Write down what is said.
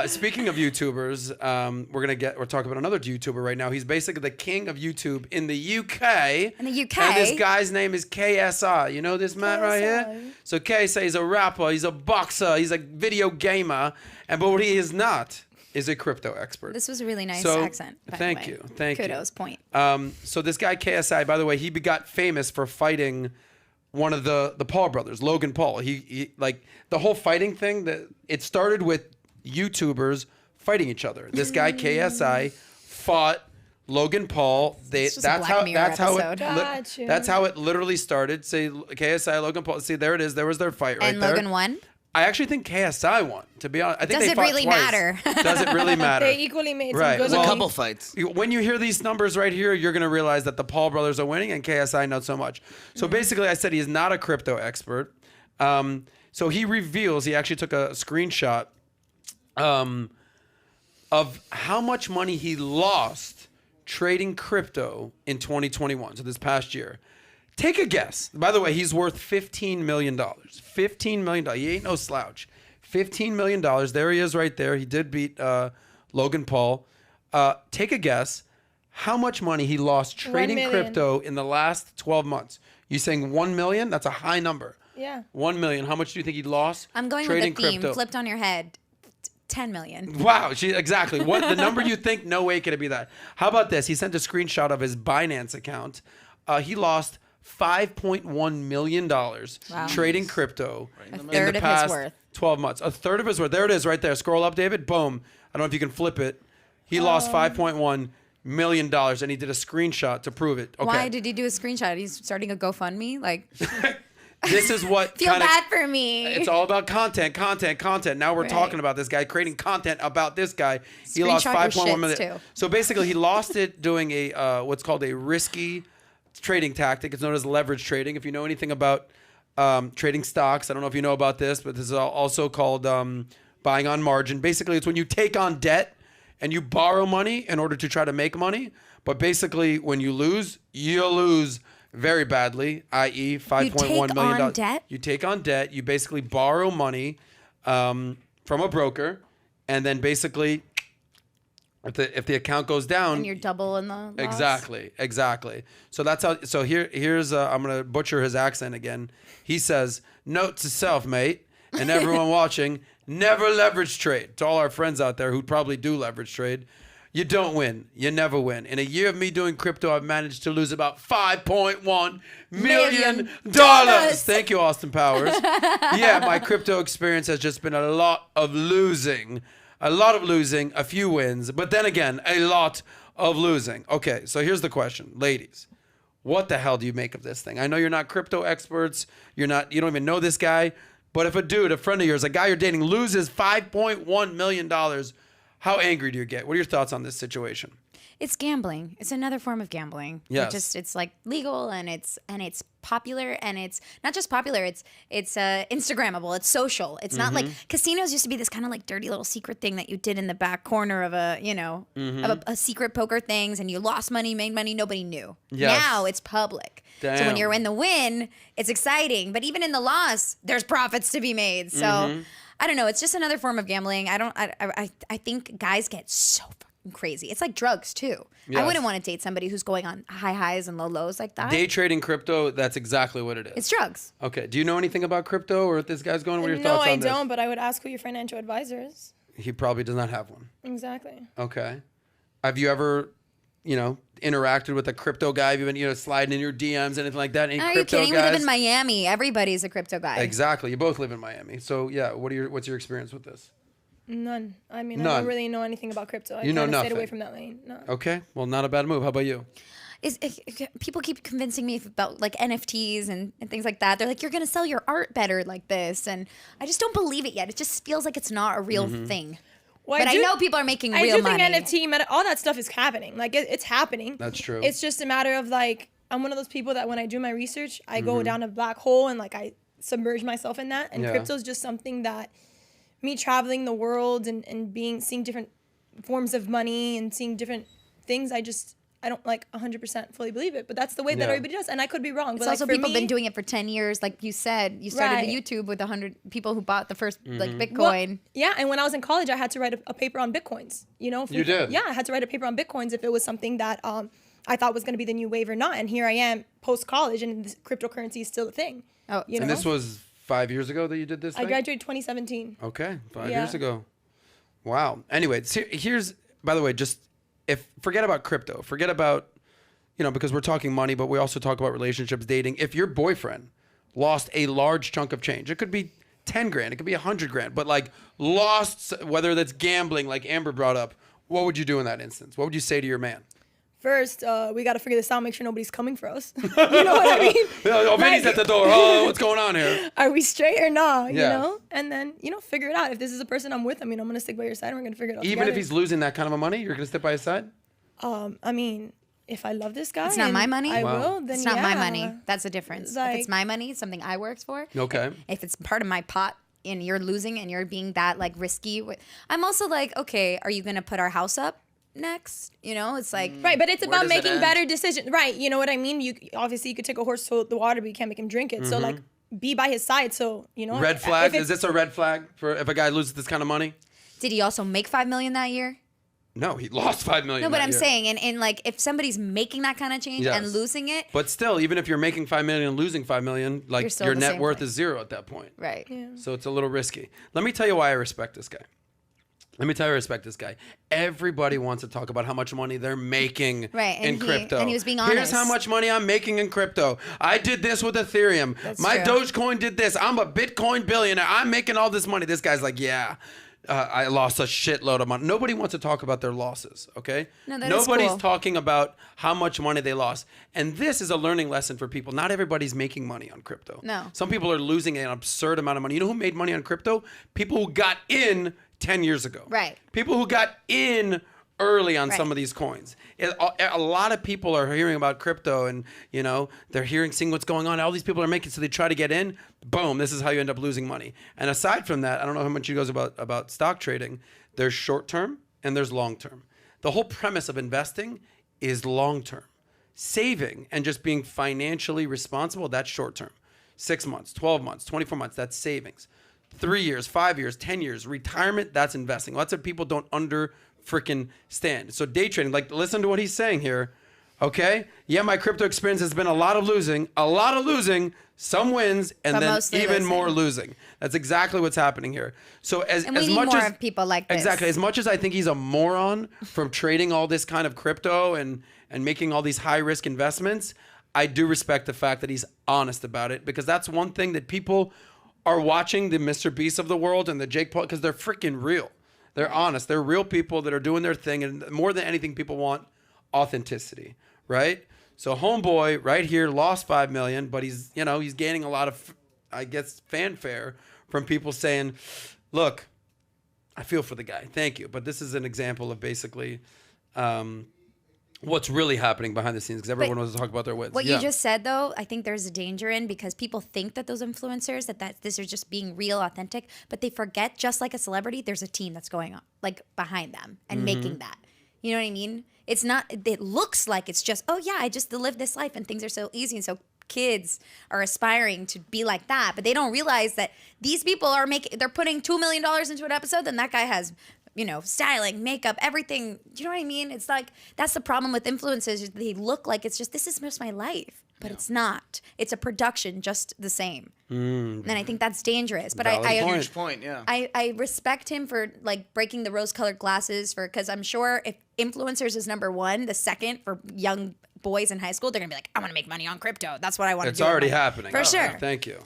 Speaking of YouTubers, we're talking about another YouTuber right now. He's basically the king of YouTube in the UK. In the UK? And this guy's name is KSI. You know this man right here? KSI. So KSI is a rapper, he's a boxer, he's a video gamer, but what he is not is a crypto expert. This was a really nice So, accent. By thank the way. you. Thank you. Kudos, point. So this guy KSI, by the way, he got famous for fighting one of the Paul brothers, Logan Paul. He like the whole fighting thing, that it started with YouTubers fighting each other. This guy KSI fought Logan Paul. This was a Black Mirror episode. That's how it literally started. Say KSI Logan Paul. See, there it is. There was their fight right And there. Logan won? I actually think KSI won. To be honest, I think Does they it fought really twice. matter? Does it really matter? They equally made some Right. good There's a Well, couple fights. When you hear these numbers right here, you're going to realize that the Paul brothers are winning and KSI not so much. So basically, I said he is not a crypto expert. So he reveals, he actually took a screenshot of how much money he lost trading crypto in 2021, so this past year. Take a guess. By the way, he's worth $15 million. $15 million. He ain't no slouch. $15 million. There he is right there. He did beat Logan Paul. Take a guess how much money he lost trading 1 million. crypto in the last 12 months. You saying 1 million? That's a high number. Yeah. 1 million. How much do you think he lost? I'm going trading with the theme. crypto? Flipped on your head. 10 million. Wow, exactly. What the number you think? No way could it be that. How about this? He sent a screenshot of his Binance account. He lost $5.1 million trading crypto A in third the of past his worth. 12 months. A third of his worth. There it is right there. Scroll up, David. Boom. I don't know if you can flip it. He lost $5.1 million and he did a screenshot to prove it. Okay. Why did he do a screenshot? He's starting a GoFundMe? Like, This is what feel kinda, bad for me. It's all about content. Now we're Right. talking about this guy creating content about this guy. He lost Screenshot your 5.1 million. shits, too. So basically, he lost it doing a what's called a risky trading tactic. It's known as leverage trading. If you know anything about trading stocks, I don't know if you know about this, but this is also called buying on margin. Basically, it's when you take on debt and you borrow money in order to try to make money. But basically, when you lose very badly, i.e. $5.1 million. on debt? You take on debt. You basically borrow money from a broker, and then basically, if the account goes down, and you're double in the loss. Exactly. So that's how. So here's I'm gonna butcher his accent again. He says, "Note to self, mate, and everyone watching: never leverage trade." To all our friends out there who probably do leverage trade. You don't win. You never win. In a year of me doing crypto, I've managed to lose about $5.1 million. Thank you, Austin Powers. Yeah, my crypto experience has just been a lot of losing. A few wins, but then again, a lot of losing. Okay, so here's the question. Ladies, what the hell do you make of this thing? I know you're not crypto experts. You don't even know this guy. But if a friend of yours, a guy you're dating, loses $5.1 million, how angry do you get? What are your thoughts on this situation? It's gambling. It's another form of gambling. Yes. It's like legal and it's popular, and it's not just popular. It's Instagrammable. It's social. It's not like casinos used to be this kind of like dirty little secret thing that you did in the back corner of a secret poker things, and you lost money, made money, nobody knew. Yes. Now it's public. So when you're in the win, it's exciting. But even in the loss, there's profits to be made. So I don't know. It's just another form of gambling. I think guys get so fucking crazy. It's like drugs too. Yes. I wouldn't want to date somebody who's going on high highs and low lows like that. Day trading crypto, that's exactly what it is. It's drugs. Okay. Do you know anything about crypto or what this guy's going? What are your thoughts on this? No, I don't, but I would ask who your financial advisor is. He probably does not have one. Exactly. Okay. Have you ever, interacted with a crypto guy? Have you been, sliding in your DMs, anything like that? Any Are you crypto kidding? guys? We live in Miami. Everybody's a crypto guy. Exactly. You both live in Miami. So yeah, what's your experience with this? None. I mean, None. I don't really know anything about crypto. I You know kind of stayed nothing. away from that lane. No. Okay. Well, not a bad move. How about you? People keep convincing me about like NFTs and things like that. They're like, you're going to sell your art better like this. And I just don't believe it yet. It just feels like it's not a real thing. Well, But I know people are making real money. I do think NFT, all that stuff is happening. Like, it's happening. That's true. It's just a matter of, like, I'm one of those people that when I do my research, I go down a black hole and, like, I submerge myself in that. And crypto is just something that me traveling the world and seeing different forms of money and seeing different things, I don't like 100% fully believe it, but that's the way that Yeah. everybody does. And I could be wrong. It's But also like, for people me, been doing it for 10 years. Like you said, you started Right. the YouTube with 100 people who bought the first like Bitcoin. Well, yeah, and when I was in college, I had to write a paper on Bitcoins. You know, You did? Yeah, I had to write a paper on Bitcoins if it was something that I thought was going to be the new wave or not. And here I am post college, and this cryptocurrency is still a thing. Oh, you know? And this was 5 years ago that you did this I thing? graduated 2017. Okay, 5 Yeah. years ago. Wow. Anyway, here's, by the way, just forget about crypto. Forget about, because we're talking money, but we also talk about relationships, dating. If your boyfriend lost a large chunk of change, it could be 10 grand, it could be 100 grand, but like lost, whether that's gambling, like Amber brought up, what would you do in that instance? What would you say to your man? First, we got to figure this out, make sure nobody's coming for us. You know what I mean? Vinny's at the door. Oh, what's going on here? Are we straight or not? Yeah. You know? And then, figure it out. If this is a person I'm with, I'm going to stick by your side and we're going to figure it out Even together. if he's losing that kind of money, you're going to step by his side? I mean, if I love this guy, It's not and my money? I Wow. will. Then it's not my yeah. money. That's the difference. If it's Like- my money, it's something I worked for. Okay. If it's part of my pot and you're losing and you're being that like risky, I'm also like, okay, are you gonna put our house up next? It's like Right, but it's Where about does it making end? better decisions. Right, you know what I mean? You obviously you could take a horse to the water, but you can't make him drink it. So like, be by his side. So Red flag? if it's- Is this a red flag for if a guy loses this kind of money? did he also make $5 million that year? No, he lost 5 million. No, but that I'm year. saying, and like if somebody's making that kind of change Yes. and losing it, But still, even if you're making 5 million and losing 5 million, You're like still your at the net same worth place. is zero at that point. right? So it's a little risky. Let me tell you why I respect this guy. Let me tell you, I respect this guy. Everybody wants to talk about how much money they're making Right, in crypto. and he was being Here's honest. how much money I'm making in crypto. I did this with Ethereum. That's My true. Dogecoin did this. I'm a Bitcoin billionaire. I'm making all this money. This guy's like, yeah. I lost a shitload of money. Nobody wants to talk about their losses, okay? No, that is Nobody's cool. talking about how much money they lost. And this is a learning lesson for people. Not everybody's making money on crypto. No. Some people are losing an absurd amount of money. You know who made money on crypto? People who got in 10 years ago. Right. People who got in early on some Right. of these coins. A lot of people are hearing about crypto and, they're seeing what's going on. All these people are making, so they try to get in. Boom, this is how you end up losing money. And aside from that, I don't know how much you guys about stock trading. There's short term and there's long term. The whole premise of investing is long term. Saving and just being financially responsible, that's short term. 6 months, 12 months, 24 months, that's savings. 3 years, 5 years, 10 years, retirement, that's investing. Lots of people don't freaking stand. So day trading, like listen to what he's saying here. Okay? Yeah, my crypto experience has been a lot of losing, some wins, and But then mostly even losing. more losing. That's exactly what's happening here. So And we as need much more as of people like this. Exactly. As much as I think he's a moron from trading all this kind of crypto and making all these high risk investments, I do respect the fact that he's honest about it, because that's one thing that people are watching, the Mr. Beast of the world and the Jake Paul, because they're freaking real. They're honest. They're real people that are doing their thing. And more than anything, people want authenticity, right? So homeboy right here lost 5 million, but he's gaining a lot of, I guess, fanfare from people saying, look, I feel for the guy. Thank you. But this is an example of basically what's really happening behind the scenes, because everyone wants to talk about their wins. What Yeah. you just said, though, I think there's a danger in, because people think that those influencers, that this is just being real, authentic, but they forget, just like a celebrity, there's a team that's going on, like behind them and making that. You know what I mean? It's not, it looks like it's just, oh yeah, I just live this life and things are so easy. And so kids are aspiring to be like that, but they don't realize that these people are they're putting $2 million into an episode, then that guy has, styling, makeup, everything. Do you know what I mean? It's like, that's the problem with influencers. They look like it's just, this is just my life, but it's not. It's a production just the same. And I think that's dangerous. But Valid I point. Huge point, yeah. I respect him for like breaking the rose-colored glasses, because I'm sure if influencers is number one, the second for young boys in high school, they're gonna be like, I want to make money on crypto. That's what I want to It's do. already happening. For sure. Thank you.